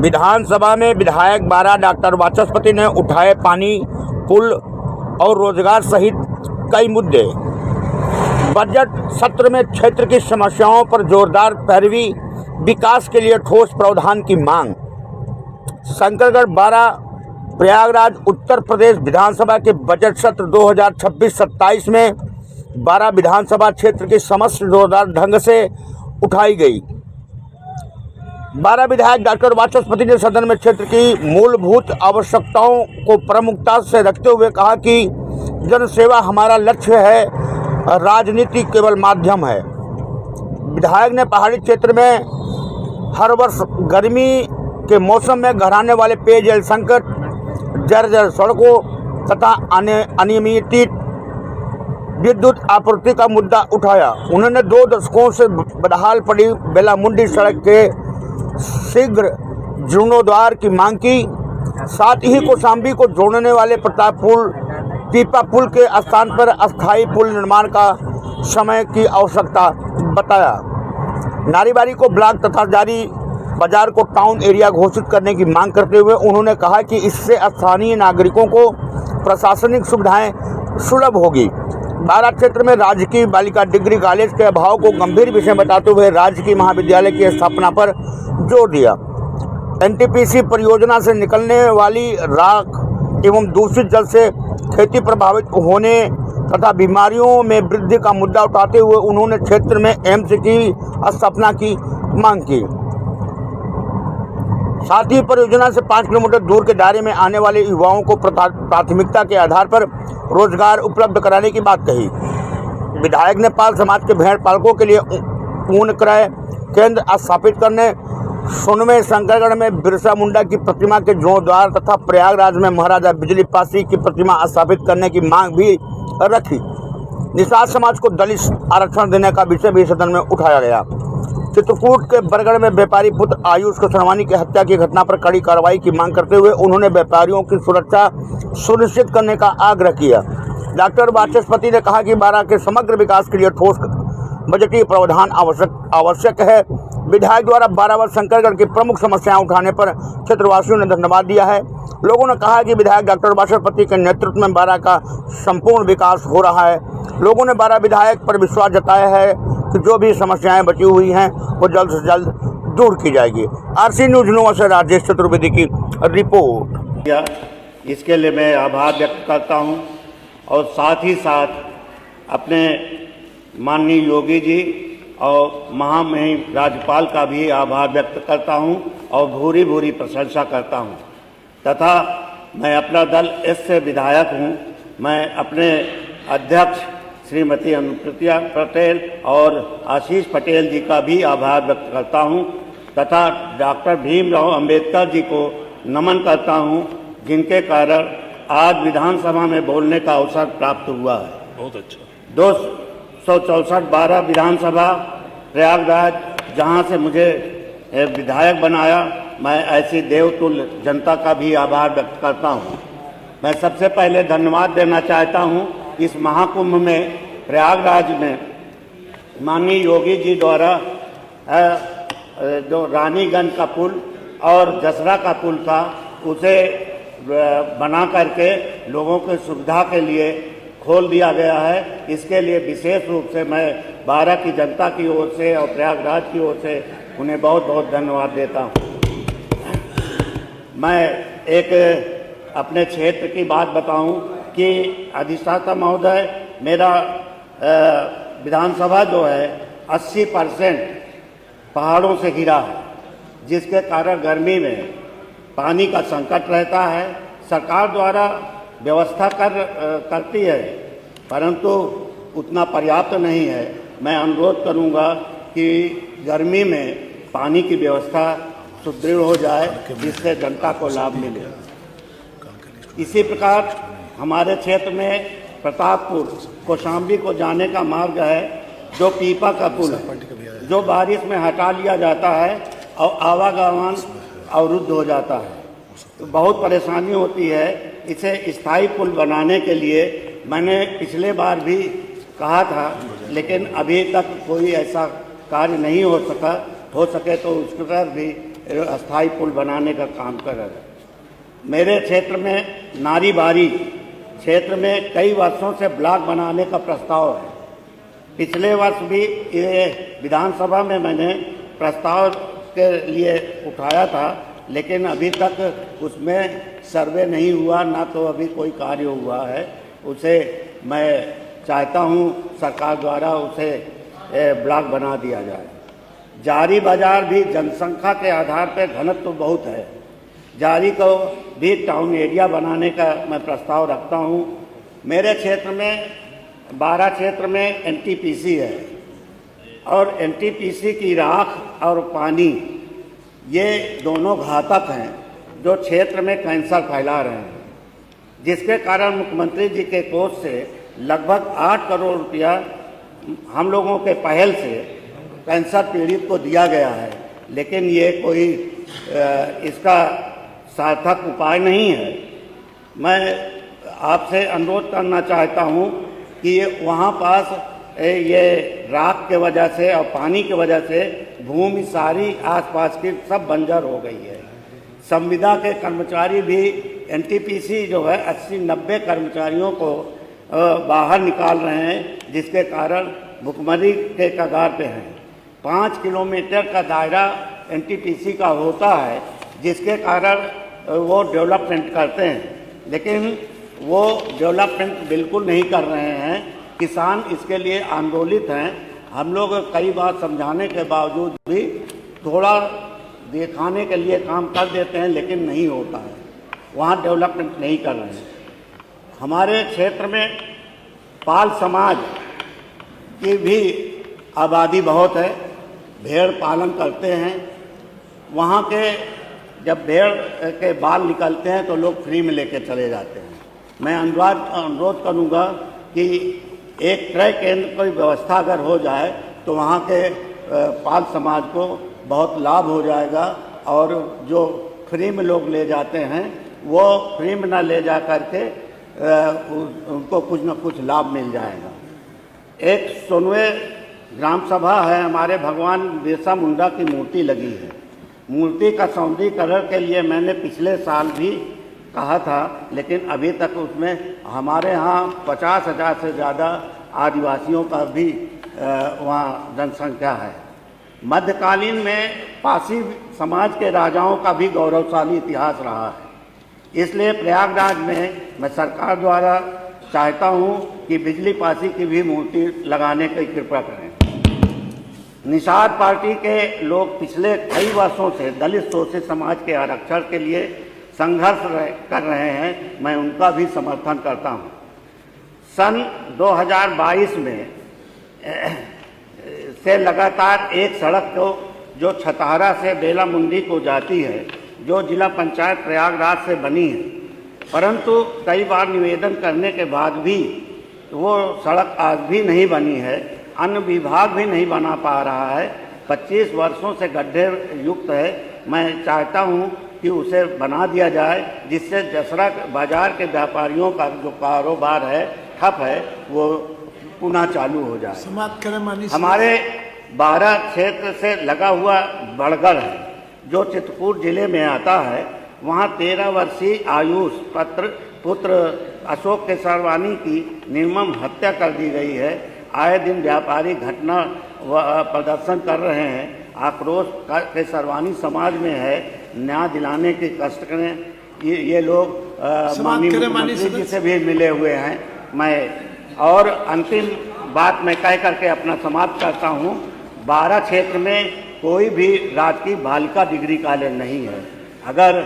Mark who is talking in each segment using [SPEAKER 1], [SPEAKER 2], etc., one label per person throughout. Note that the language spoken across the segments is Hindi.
[SPEAKER 1] विधानसभा में विधायक बारा डॉक्टर वाचस्पति ने उठाए पानी, पुल और रोजगार सहित कई मुद्दे। बजट सत्र में क्षेत्र की समस्याओं पर जोरदार पैरवी, विकास के लिए ठोस प्रावधान की मांग। शंकरगढ़ बारा प्रयागराज उत्तर प्रदेश विधानसभा के बजट सत्र 2026-27 में बारा विधानसभा क्षेत्र की समस्या जोरदार ढंग से उठाई गई। बारा विधायक डॉक्टर वाचस्पति ने सदन में क्षेत्र की मूलभूत आवश्यकताओं को प्रमुखता से रखते हुए कहा कि जनसेवा हमारा लक्ष्य है, राजनीति केवल माध्यम है। विधायक ने पहाड़ी क्षेत्र में हर वर्ष गर्मी के मौसम में गहराने वाले पेयजल संकट, जर्जर सड़कों तथा अनियमित विद्युत आपूर्ति का मुद्दा उठाया। उन्होंने 2 दशकों से बदहाल पड़ी बेलामुंडी सड़क के शीघ्र जीर्णोद्धार की मांग की। साथ ही कौशाम्बी को जोड़ने वाले प्रताप पुल, पीपा पुल के स्थान पर अस्थायी पुल निर्माण का समय की आवश्यकता बताया। नारीबारी को ब्लॉक तथा जारी बाजार को टाउन एरिया घोषित करने की मांग करते हुए उन्होंने कहा कि इससे स्थानीय नागरिकों को प्रशासनिक सुविधाएं सुलभ होगी। बारा क्षेत्र में राजकीय बालिका डिग्री कॉलेज के अभाव को गंभीर विषय बताते हुए राजकीय महाविद्यालय की स्थापना पर जोर दिया। एनटीपीसी परियोजना से निकलने वाली राख एवं दूषित जल से खेती प्रभावित होने तथा बीमारियों में वृद्धि का मुद्दा उठाते हुए उन्होंने क्षेत्र में एम्स की स्थापना की मांग की। साथ ही परियोजना से 5 किलोमीटर दूर के दायरे में आने वाले युवाओं को प्राथमिकता के आधार पर रोजगार उपलब्ध कराने की बात कही। विधायक ने पाल समाज के भेड़ पालकों के लिए ऊन क्रय केंद्र स्थापित करने, सोनमे शंकरगढ़ में बिरसा मुंडा की प्रतिमा के जीर्णोद्धार तथा प्रयागराज में महाराजा बिजली पासी की प्रतिमा स्थापित करने की मांग भी रखी। निषाद समाज को दलित आरक्षण देने का विषय भी सदन में उठाया गया। चित्रकूट के बरगढ़ में व्यापारी पुत्र आयुष कसरवानी की हत्या की घटना पर कड़ी कार्रवाई की मांग करते हुए उन्होंने व्यापारियों की सुरक्षा सुनिश्चित करने का आग्रह किया। डॉक्टर वाचस्पति ने कहा कि बारा के समग्र विकास के लिए ठोस बजटीय प्रावधान आवश्यक है। विधायक द्वारा 12 वर्ष शंकरगढ़ की प्रमुख समस्याएं उठाने पर क्षेत्रवासियों ने धन्यवाद दिया है। लोगों ने कहा कि विधायक डॉक्टर वाचस्पति के नेतृत्व में बारा का संपूर्ण विकास हो रहा है। लोगों ने बारा विधायक पर विश्वास जताया है कि जो भी समस्याएं बची हुई हैं वो जल्द से जल्द दूर की जाएगी। आरसी न्यूज नोवा से राजेश चतुर्वेदी की रिपोर्ट।
[SPEAKER 2] इसके लिए मैं आभार व्यक्त करता हूं और साथ ही साथ अपने माननीय योगी जी और महामहिम राज्यपाल का भी आभार व्यक्त करता हूं और भूरी भूरी प्रशंसा करता हूं तथा मैं अपना दल एस से विधायक हूं। मैं अपने अध्यक्ष श्रीमती अनुप्रिया पटेल और आशीष पटेल जी का भी आभार व्यक्त करता हूं तथा डॉक्टर भीमराव अंबेडकर जी को नमन करता हूं, जिनके कारण आज विधानसभा में बोलने का अवसर प्राप्त हुआ है।
[SPEAKER 3] बहुत अच्छा।
[SPEAKER 2] 264 बारा विधानसभा प्रयागराज, जहां से मुझे विधायक बनाया, मैं ऐसी देवतुल्य जनता का भी आभार व्यक्त करता हूं। मैं सबसे पहले धन्यवाद देना चाहता हूं इस महाकुंभ में प्रयागराज में माननीय योगी जी द्वारा जो रानीगंज का पुल और जसरा का पुल था उसे बना करके लोगों की सुविधा के लिए खोल दिया गया है। इसके लिए विशेष रूप से मैं बारा की जनता की ओर से और प्रयागराज की ओर से उन्हें बहुत बहुत धन्यवाद देता हूँ। मैं एक अपने क्षेत्र की बात बताऊं कि अधिष्ठाता महोदय, मेरा विधानसभा जो है 80% पहाड़ों से घिरा है, जिसके कारण गर्मी में पानी का संकट रहता है। सरकार द्वारा व्यवस्था करती है परंतु उतना पर्याप्त नहीं है। मैं अनुरोध करूंगा कि गर्मी में पानी की व्यवस्था सुदृढ़ हो जाए, जिससे जनता को लाभ मिले। इसी प्रकार हमारे क्षेत्र में प्रतापपुर कौशाम्बी को जाने का मार्ग है, जो पीपा का पुल है, जो बारिश में हटा लिया जाता है और आवागमन अवरुद्ध हो जाता है, तो बहुत परेशानी होती है। इसे स्थायी पुल बनाने के लिए मैंने पिछले बार भी कहा था, लेकिन अभी तक कोई ऐसा कार्य नहीं हो सका। हो सके तो उस पर भी अस्थाई पुल बनाने का काम कर रहे हैं। मेरे क्षेत्र में नारीबारी क्षेत्र में कई वर्षों से ब्लॉक बनाने का प्रस्ताव है। पिछले वर्ष भी ये विधानसभा में मैंने प्रस्ताव के लिए उठाया था, लेकिन अभी तक उसमें सर्वे नहीं हुआ, ना तो अभी कोई कार्य हुआ है। उसे मैं चाहता हूँ सरकार द्वारा उसे ब्लॉक बना दिया जाए। जारी बाजार भी जनसंख्या के आधार पर घनत्व तो बहुत है। जारी को भी टाउन एरिया बनाने का मैं प्रस्ताव रखता हूँ। मेरे क्षेत्र में 12 क्षेत्र में एनटीपीसी है और एनटीपीसी की राख और पानी ये दोनों घातक हैं जो क्षेत्र में कैंसर फैला रहे हैं, जिसके कारण मुख्यमंत्री जी के कोष से लगभग 8 करोड़ रुपया हम लोगों के पहल से कैंसर पीड़ित को दिया गया है, लेकिन ये कोई इसका सार्थक उपाय नहीं है। मैं आपसे अनुरोध करना चाहता हूँ कि वहाँ पास ये राख के वजह से और पानी की वजह से भूमि सारी आसपास की सब बंजर हो गई है। संविदा के कर्मचारी भी एनटीपीसी जो है 80-90 कर्मचारियों को बाहर निकाल रहे हैं, जिसके कारण भुखमरी के कगार पे हैं। 5 किलोमीटर का दायरा एनटीपीसी का होता है, जिसके कारण वो डेवलपमेंट करते हैं, लेकिन वो डेवलपमेंट बिल्कुल नहीं कर रहे हैं। किसान इसके लिए आंदोलित हैं। हम लोग कई बार समझाने के बावजूद भी थोड़ा दिखाने के लिए काम कर देते हैं, लेकिन नहीं होता है। वहाँ डेवलपमेंट नहीं कर रहे हैं। हमारे क्षेत्र में पाल समाज की भी आबादी बहुत है, भेड़ पालन करते हैं। वहाँ के जब भेड़ के बाल निकलते हैं तो लोग फ्री में लेके चले जाते हैं। मैं अनुरोध करूँगा कि एक क्रय केंद्र की व्यवस्था अगर हो जाए तो वहाँ के पाल समाज को बहुत लाभ हो जाएगा, और जो फ्री में लोग ले जाते हैं वो फ्री में ना ले जा करके उनको कुछ न कुछ लाभ मिल जाएगा। एक सोनवे ग्राम सभा है, हमारे भगवान बिरसा मुंडा की मूर्ति लगी है। मूर्ति का सौंदर्यीकरण के लिए मैंने पिछले साल भी कहा था, लेकिन अभी तक उसमें हमारे यहाँ 50,000 से ज़्यादा आदिवासियों का भी वहाँ जनसंख्या है। मध्यकालीन में पासी समाज के राजाओं का भी गौरवशाली इतिहास रहा है। इसलिए प्रयागराज में मैं सरकार द्वारा चाहता हूँ कि बिजली पासी की भी मूर्ति लगाने की कृपा करें। निषाद पार्टी के लोग पिछले कई वर्षों से दलित शोषित समाज के आरक्षण के लिए संघर्ष कर रहे हैं। मैं उनका भी समर्थन करता हूं। सन 2022 में से लगातार एक सड़क जो छतहारा से बेला मुंडी को जाती है, जो जिला पंचायत प्रयागराज से बनी है, परंतु कई बार निवेदन करने के बाद भी वो सड़क आज भी नहीं बनी है। अन्य विभाग भी नहीं बना पा रहा है। 25 वर्षों से गड्ढे युक्त है। मैं चाहता हूं कि उसे बना दिया जाए, जिससे दसरा बाजार के व्यापारियों का जो कारोबार है ठप है वो पुनः चालू हो जाए।
[SPEAKER 3] समाप्त करें माननीय।
[SPEAKER 2] हमारे 12 क्षेत्र से लगा हुआ बड़गढ़ है, जो चित्रकूट जिले में आता है। वहाँ 13 वर्षीय आयुष पुत्र अशोक केसरवानी की निर्मम हत्या कर दी गई है। आए दिन व्यापारी घटना प्रदर्शन कर रहे हैं। आक्रोश केसरवानी समाज में है। न्याय दिलाने की कष्ट करें। ये लोग माननीय मुख्यमंत्री जी से भी मिले हुए हैं। मैं और अंतिम बात मैं कह करके अपना समाप्त करता हूँ। 12 क्षेत्र में कोई भी राजकीय बालिका डिग्री कॉलेज नहीं है। अगर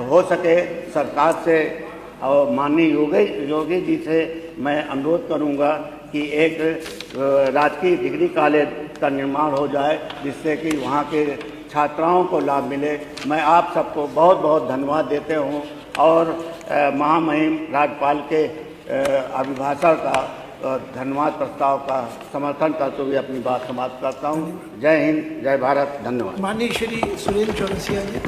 [SPEAKER 2] हो सके सरकार से और माननीय योगी जी से मैं अनुरोध करूँगा कि एक राजकीय डिग्री कॉलेज का निर्माण हो जाए, जिससे कि वहाँ के छात्राओं को लाभ मिले। मैं आप सबको बहुत बहुत धन्यवाद देते हूँ और महामहिम राज्यपाल के अभिभाषण का धन्यवाद प्रस्ताव का समर्थन करते हुए अपनी बात समाप्त करता हूँ। जय हिंद, जय भारत, धन्यवाद।
[SPEAKER 3] माननीय श्री सुरेंद्र चौरसिया जी।